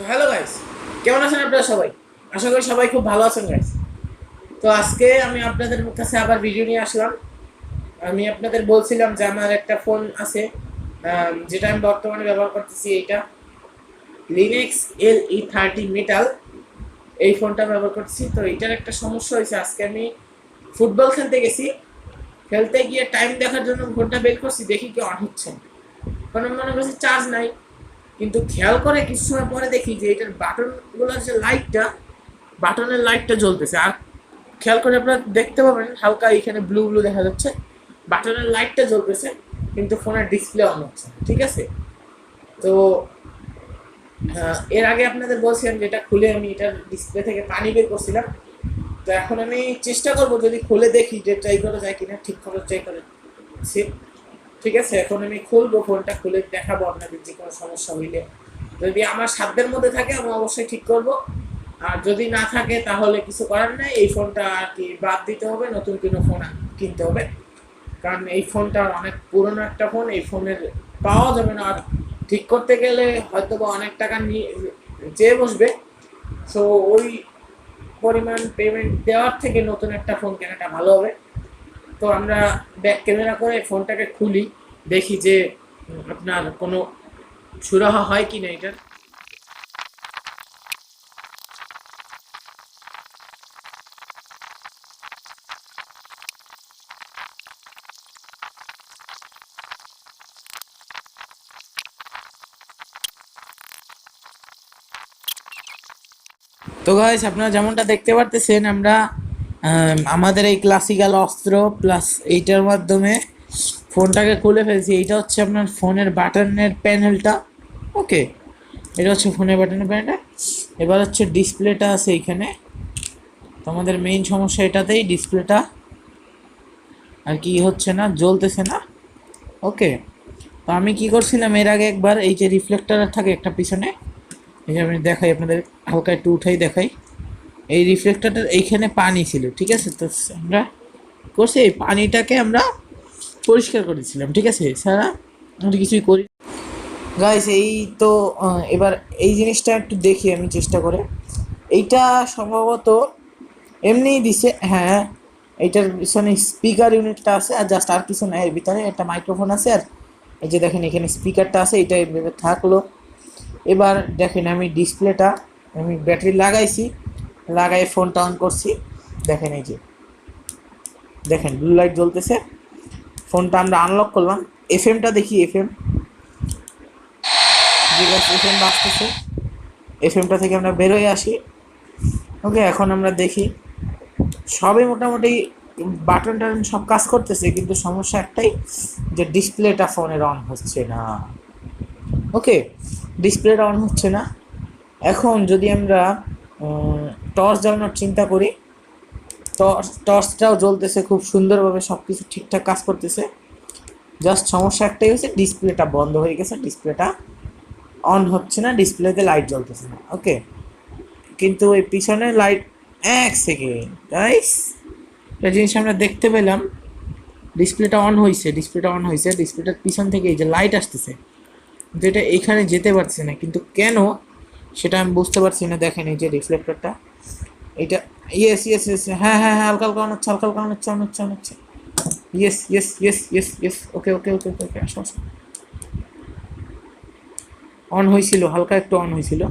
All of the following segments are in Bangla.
হ্যালো গাইস, কেমন আছেন আপনারা সবাই? আশা করি সবাই খুব ভালো আছেন গাইস। তো আজকে আমি আপনাদের কাছে আবার ভিডিও নিয়ে আসলাম। আমি আপনাদের বলছিলাম যে আমার একটা ফোন আছে, যেটা আমি বর্তমানে ব্যবহার করতেছি। এইটা লিনেক্স LE30 মেটাল, এই ফোনটা ব্যবহার করছি। তো এটার একটা সমস্যা হয়েছে, আজকে আমি ফুটবল খেলতে গেছি। খেলতে গিয়ে টাইম দেখার জন্য ফোনটা বের করছি, দেখি কি অন হচ্ছে না। কারণ মনে করছি চার্জ নাই, কিন্তু খেয়াল করে কিছু সময় পরে দেখি যে এটার বাটনগুলোর যে লাইটটা, বাটনের লাইটটা জ্বলতেছে। আর খেয়াল করে আপনারা দেখতে পাবেন হালকা এখানে ব্লু ব্লু দেখা যাচ্ছে, বাটনের লাইটটা জ্বলতেছে, কিন্তু ফোনের ডিসপ্লে অন হচ্ছে না। ঠিক আছে? তো এর আগে আপনাদের বলছিলাম যে এটা খুলে আমি এটার ডিসপ্লে থেকে পানি বের করছিলাম। তো এখন আমি চেষ্টা করব যদি খুলে দেখি যে ট্রাই করা যায় কিনা, ঠিক করে ট্রাই করে। ঠিক আছে, এখন আমি খুলবো, ফোনটা খুলে দেখাবো আপনাদের যে কোনো সমস্যা হইলে। যদি আমার সাধ্যের মধ্যে থাকে আমি অবশ্যই ঠিক করব, আর যদি না থাকে তাহলে কিছু করার নাই, এই ফোনটা আর কি বাদ দিতে হবে, নতুন কোনো ফোন কিনতে হবে। কারণ এই ফোনটা অনেক পুরনো একটা ফোন, এই ফোনের পাওয়া যাবে না। আর ঠিক করতে গেলে হয়তো বা অনেক টাকা নিয়ে চেয়ে বসবে। সো ওই পরিমাণ পেমেন্ট দেওয়ার থেকে নতুন একটা ফোন কেনাটা ভালো হবে। তো আমরা ব্যাক ক্যামেরা করে ফোনটাকে খুলি, দেখি যে আপনার কোনো সুরাহা হয় কি না এটার। তো গাইস, আপনারা যেমনটা দেখতে পারতেছেন, আমরা আমাদের এই ক্লাসিক্যাল অস্ত্র প্লাস এইটার মাধ্যমে ফোনটাকে খুলে ফেলছি। এইটা হচ্ছে আপনার ফোনের বাটনের প্যানেলটা। ওকে, এটা হচ্ছে ফোনের বাটনের প্যানেলটা। এবার হচ্ছে ডিসপ্লেটা আছে এইখানে। তো আমাদের মেইন সমস্যা এটাতেই, ডিসপ্লেটা আর কি হচ্ছে না, জ্বলতেছে না। ওকে, তো আমি কি করছিলাম এর আগে একবার, এই যে রিফ্লেক্টর থাকে একটা পিছনে, এই যে আমি দেখাই আপনাদের, হালকা একটু উঠাই দেখাই। এই রিফ্লেক্টরটার এইখানে পানি ছিল, ঠিক আছে? তো আমরা করছি এই পানিটাকে আমরা পরিষ্কার করেছিলাম, ঠিক আছে? এছাড়া আমরা কিছুই করি। গাইস, এই তো এবার এই জিনিসটা একটু দেখি আমি চেষ্টা করে। এইটা সম্ভবত এমনিই দিছে, হ্যাঁ। এইটার পিছনে স্পিকার ইউনিটটা আছে, আর জাস্ট আর কিছু নাই। এর ভিতরে একটা মাইক্রোফোন আছে, আর এই যে দেখেন এখানে স্পিকারটা আছে, এইটা এভাবে থাকলো। এবার দেখেন আমি ডিসপ্লেটা, আমি ব্যাটারি লাগাইছি, লাগাই ফোনটা অন করছি। দেখেন এই যে, দেখেন ব্লু লাইট জ্বলতেছে। ফোনটা আমরা আনলক করলাম, এফএমটা দেখি, এফএম, ঠিক আছে, এফএম বাজতেছে। এফএমটা থেকে আমরা বেরোয় আসি। ওকে, এখন আমরা দেখি সবই মোটামুটি বাটন টাটন সব কাজ করতেছে, কিন্তু সমস্যা একটাই, যে ডিসপ্লেটা ফোনের অন হচ্ছে না। ওকে, ডিসপ্লেটা অন হচ্ছে না। এখন যদি আমরা টর্চ জ্বালানোর চিন্তা করি, টর্চটাও জ্বলতেছে খুব সুন্দরভাবে, সব কিছু ঠিকঠাক কাজ করতেছে। জাস্ট সমস্যা একটাই হচ্ছে, ডিসপ্লেটা বন্ধ হয়ে গেছে, ডিসপ্লেটা অন হচ্ছে না, ডিসপ্লেতে লাইট জ্বলতেছে না। ওকে, কিন্তু ওই পিছনে লাইট, এক সেকেন্ড গাইস, একটা জিনিস আমরা দেখতে পেলাম, ডিসপ্লেটা অন হয়েছে, ডিসপ্লেটা অন হয়েছে, ডিসপ্লেটার পিছন থেকে এই যে লাইট আসতেছে, কিন্তু এটা এইখানে যেতে পারছে না। কিন্তু কেন সেটা আমি বুঝতে পারছি না। দেখেন এই যে রিফ্লেক্টরটা, এটা, ইয়েস ইয়েস ইয়েস, হ্যাঁ হ্যাঁ হ্যাঁ, হালকা হালকা অন হচ্ছে, হালকা হালকা অন হচ্ছে, অন হচ্ছে, অন হচ্ছে। Yes yes yes yes yes, okay okay okay okay okay, আসো আসো। অন হয়েছিল, হালকা একটু অন হয়েছিল।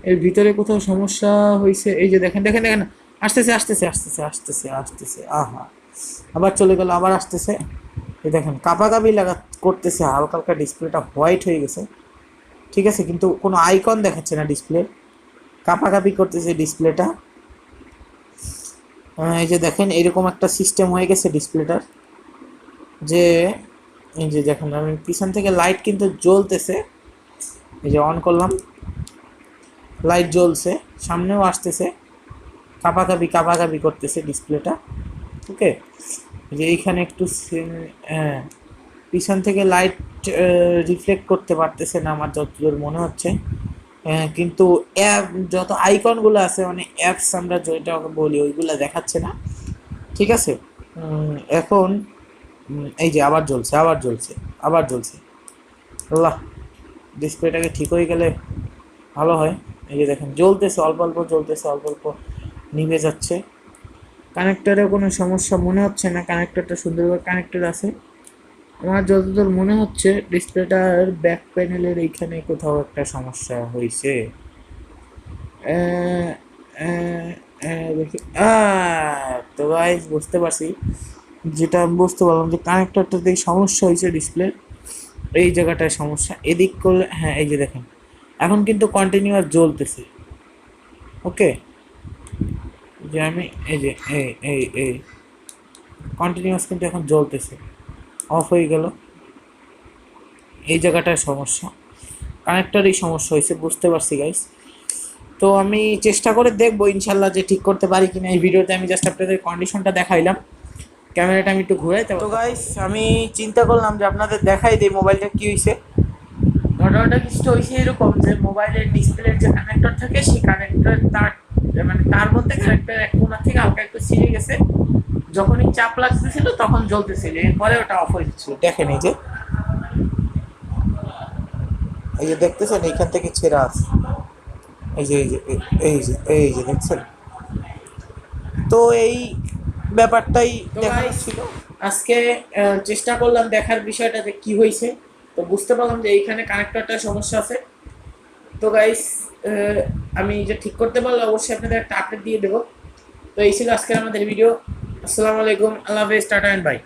এর ভিতরে কোথাও সমস্যা হয়েছে, এই যে দেখেন দেখেন দেখেন, আসতেছে আসতেছে আসতেছে আসতেছে আসতেছে, আহা, আবার চলে গেল, আবার আসতেছে। এই দেখেন কাঁপাকাঁপি করতেছে, হালকা হালকা ডিসপ্লেটা হোয়াইট হয়ে গেছে, ঠিক আছে? কিন্তু কোনো আইকন দেখাচ্ছে না ডিসপ্লে, কাঁপাকাঁপি করতেছে ডিসপ্লেটা। এই যে দেখেন এরকম একটা সিস্টেম হয়ে গেছে ডিসপ্লেটার, যে এই যে দেখেন আমি পিছন থেকে লাইট কিন্তু জ্বলতেছে, এই যে অন করলাম, লাইট জ্বলছে, সামনেও আসতেছে, কাঁপাকাঁপি কাঁপাকাঁপি করতেছে ডিসপ্লেটা। ওকে, যে এইখানে একটু হ্যাঁ, পিছন থেকে লাইট রিফ্লেক্ট করতে পারতেছে না আমার যতদূর মনে হচ্ছে। কিন্তু অ্যাপ যত আইকনগুলো আছে, মানে অ্যাপস আমরা যেটা বলি, ওইগুলো দেখাচ্ছে না, ঠিক আছে? এখন এই যে আবার জ্বলছে, আবার জ্বলছে, আবার জ্বলছে। আল্লাহ, ডিসপ্লেটাকে ঠিক হয়ে গেলে ভালো হয়। এই যে দেখেন জ্বলতেছে, অল্প অল্প জ্বলতেছে, অল্প অল্প নিভে যাচ্ছে। কানেক্টরে কোনো সমস্যা মনে হচ্ছে না, কানেক্টরটা সুন্দরভাবে কানেক্টেড আছে। আমার যতদূর মনে হচ্ছে ডিসপ্লেটার ব্যাক প্যানেলের এইখানে কোথাও একটা সমস্যা হয়েছে। দেখি, তো গাইস বুঝতে পারছি, যেটা আমি বুঝতে পারলাম যে কানেক্টরটাতে সমস্যা হয়েছে ডিসপ্লে, এই জায়গাটায় সমস্যা। এদিক করলে হ্যাঁ, এই যে দেখেন এখন কিন্তু কন্টিনিউয়াস জ্বলতেছে। ওকে, যে আমি এই যে এই কন্টিনিউয়াস কিন্তু এখন জ্বলতেছে, অফ হয়ে গেল। এই জায়গাটায় সমস্যা, কানেক্টরেই সমস্যা হয়েছে, বুঝতে পারছি গাইস। তো আমি চেষ্টা করে দেখবো ইনশাল্লাহ যে ঠিক করতে পারি কিনা। এই ভিডিওতে আমি জাস্ট আপনাদের কন্ডিশনটা দেখাইলাম, ক্যামেরাটা আমি একটু ঘুরাইতে। তো গাইস আমি চিন্তা করলাম যে আপনাদের দেখাই দিই মোবাইলটা কী হয়েছে। ঘটনাটা কিছুটা হয়েছে এরকম যে মোবাইলের ডিসপ্লের যে কানেক্টর থাকে সেই কানেক্টর তার মানে তার মধ্যে কানেক্টর এক কোণা থেকে হালকা একটু ছিঁড়ে গেছে। যখনই চাপ লাগতেছিল তখন জ্বলতেছিল, এরপরে ওটা অফ হয়ে যাচ্ছিল। দেখেন এই যে দেখতেছেন এইখান থেকে ছেঁড়া আছে, এই যে এই যে এই যে দেখছেন। তো এই ব্যাপারটাই দেখার ছিল আজকে। চেষ্টা করলাম দেখার বিষয়টা যে কী হয়েছে। তো বুঝতে পারলাম যে এইখানে কানেক্টরটা সমস্যা আছে। তো গাইস আমি যে ঠিক করতে পারলে অবশ্যই আপনাদের একটা আপডেট দিয়ে দেবো। তো এই ছিল আজকের আমাদের ভিডিও। আসসালামু আলাইকুম, আল্লাহ হাফেজ, টাটা এন্ড বাই।